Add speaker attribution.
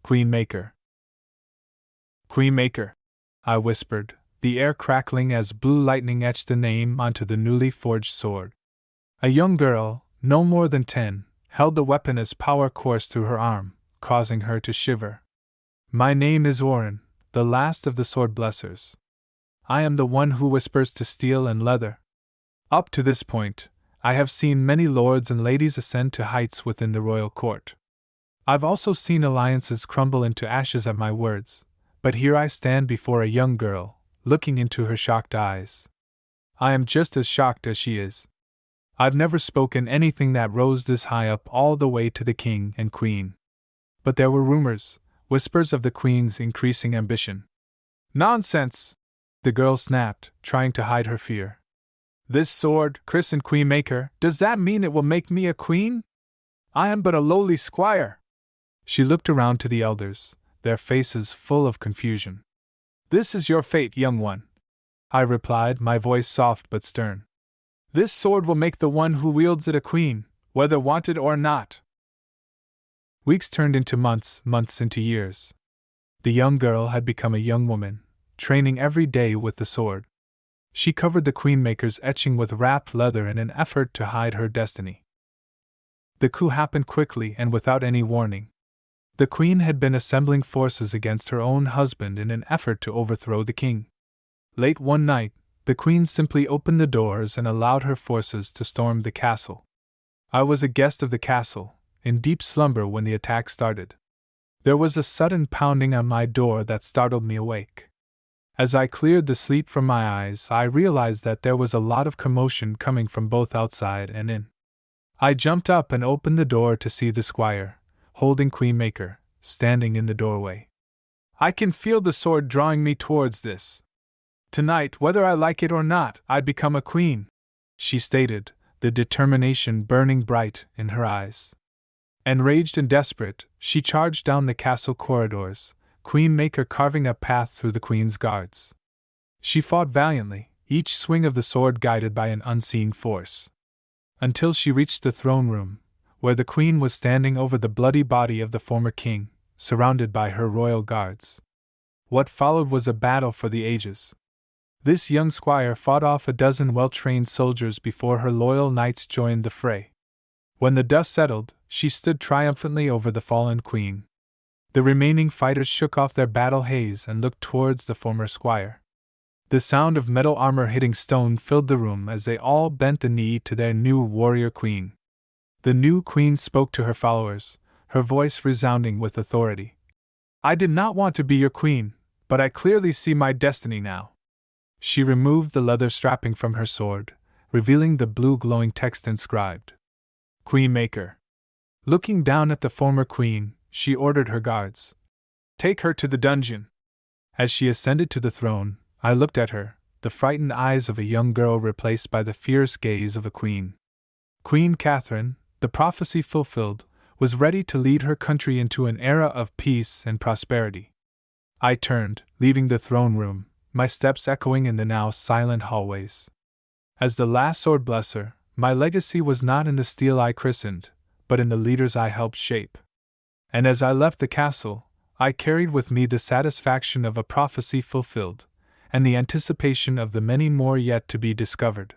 Speaker 1: Queenmaker. Queenmaker, I whispered, the air crackling as blue lightning etched the name onto the newly forged sword. A young girl, no more than 10, held the weapon as power coursed through her arm, causing her to shiver. My name is Warren, the last of the sword blessers. I am the one who whispers to steel and leather. Up to this point, I have seen many lords and ladies ascend to heights within the royal court. I've also seen alliances crumble into ashes at my words, but here I stand before a young girl, looking into her shocked eyes. I am just as shocked as she is. I've never spoken anything that rose this high up all the way to the king and queen. But there were rumors, whispers of the queen's increasing ambition. Nonsense! The girl snapped, trying to hide her fear. This sword, christened Queenmaker, does that mean it will make me a queen? I am but a lowly squire. She looked around to the elders, their faces full of confusion. This is your fate, young one, I replied, my voice soft but stern. This sword will make the one who wields it a queen, whether wanted or not. Weeks turned into months, months into years. The young girl had become a young woman, training every day with the sword. She covered the Queenmaker's etching with wrapped leather in an effort to hide her destiny. The coup happened quickly and without any warning. The queen had been assembling forces against her own husband in an effort to overthrow the king. Late one night, the queen simply opened the doors and allowed her forces to storm the castle. I was a guest of the castle, in deep slumber when the attack started. There was a sudden pounding on my door that startled me awake. As I cleared the sleep from my eyes, I realized that there was a lot of commotion coming from both outside and in. I jumped up and opened the door to see the squire, holding Queenmaker, standing in the doorway. I can feel the sword drawing me towards this. Tonight, whether I like it or not, I'd become a queen, she stated, the determination burning bright in her eyes. Enraged and desperate, she charged down the castle corridors, Queenmaker carving a path through the queen's guards. She fought valiantly, each swing of the sword guided by an unseen force. Until she reached the throne room, where the queen was standing over the bloody body of the former king, surrounded by her royal guards. What followed was a battle for the ages. This young squire fought off a dozen well-trained soldiers before her loyal knights joined the fray. When the dust settled, she stood triumphantly over the fallen queen. The remaining fighters shook off their battle haze and looked towards the former squire. The sound of metal armor hitting stone filled the room as they all bent the knee to their new warrior queen. The new queen spoke to her followers, her voice resounding with authority. I did not want to be your queen, but I clearly see my destiny now. She removed the leather strapping from her sword, revealing the blue glowing text inscribed. Queenmaker. Looking down at the former queen, she ordered her guards. Take her to the dungeon. As she ascended to the throne, I looked at her, the frightened eyes of a young girl replaced by the fierce gaze of a queen. Queen Catherine, the prophecy fulfilled, was ready to lead her country into an era of peace and prosperity. I turned, leaving the throne room, my steps echoing in the now silent hallways. As the last sword blesser, my legacy was not in the steel I christened, but in the leaders I helped shape. And as I left the castle, I carried with me the satisfaction of a prophecy fulfilled, and the anticipation of the many more yet to be discovered.